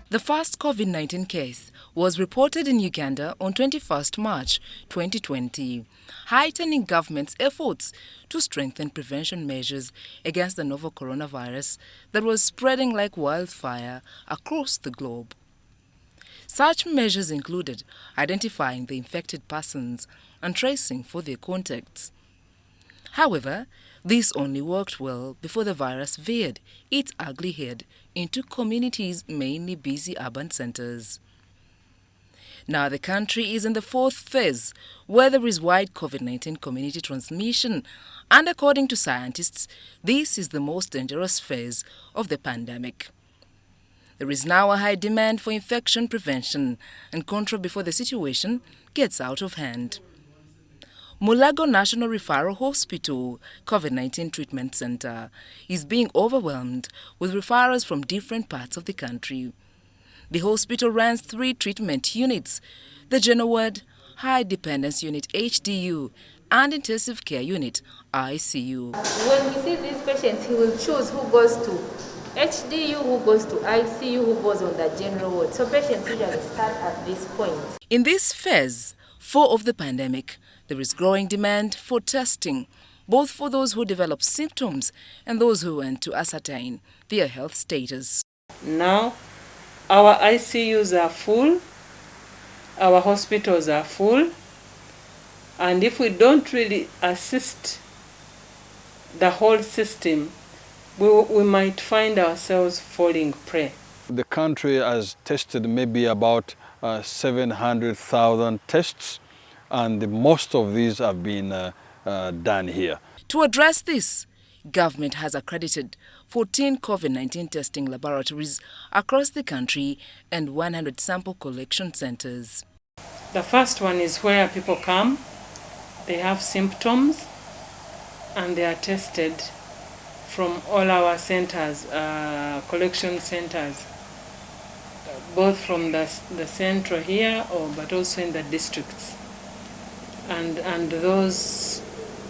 The first COVID-19 case was reported in Uganda on 21st March 2020, heightening government's efforts to strengthen prevention measures against the novel coronavirus that was spreading like wildfire across the globe. Such measures included identifying the infected persons and tracing for their contacts. However, this only worked well before the virus veered its ugly head into communities, mainly busy urban centers. Now the country is in the fourth phase, where there is wide COVID-19 community transmission, and according to scientists, this is the most dangerous phase of the pandemic. There is now a high demand for infection prevention and control before the situation gets out of hand. Mulago National Referral Hospital COVID-19 Treatment Center is being overwhelmed with referrals from different parts of the country. The hospital runs 3 treatment units: the General Ward, High Dependence Unit HDU, and Intensive Care Unit ICU. When we see these patients, he will choose who goes to HDU, who goes to ICU, who goes on the General Ward. So patients usually start at this point. In this phase 4 of the pandemic, there is growing demand for testing, both for those who develop symptoms and those who want to ascertain their health status. Now, our ICUs are full, our hospitals are full, and if we don't really assist the whole system, we might find ourselves falling prey. The country has tested maybe about 700,000 tests, and most of these have been done here. To address this, government has accredited 14 COVID-19 testing laboratories across the country and 100 sample collection centers. The first one is where people come, they have symptoms, and they are tested from all our centers, collection centers, both from the central here, but also in the districts. And those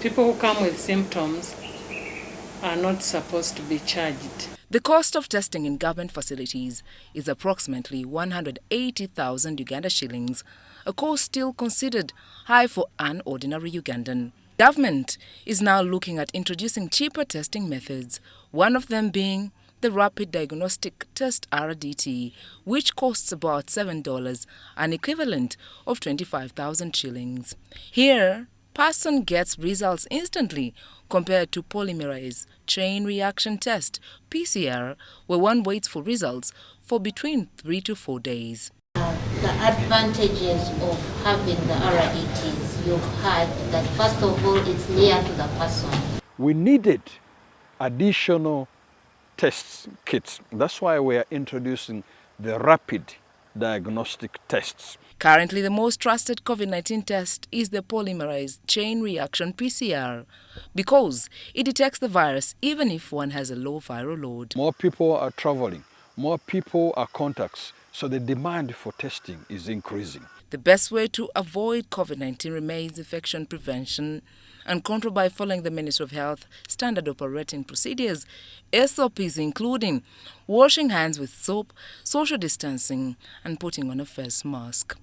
people who come with symptoms are not supposed to be charged. The cost of testing in government facilities is approximately 180,000 Uganda shillings, a cost still considered high for an ordinary Ugandan. Government is now looking at introducing cheaper testing methods, one of them being the Rapid Diagnostic Test RDT, which costs about $7, an equivalent of 25,000 shillings. Here, person gets results instantly compared to polymerase chain reaction test, PCR, where one waits for results for between 3 to 4 days. The advantages of having the RDTs, you've heard that first of all, it's near to the person. We needed additional tests kits. That's why we are introducing the rapid diagnostic tests. Currently, the most trusted COVID-19 test is the polymerase chain reaction PCR because it detects the virus even if one has a low viral load. More people are traveling, more people are contacts, so the demand for testing is increasing. The best way to avoid COVID-19 remains infection prevention and control by following the Ministry of Health standard operating procedures, SOPs including washing hands with soap, social distancing, and putting on a face mask.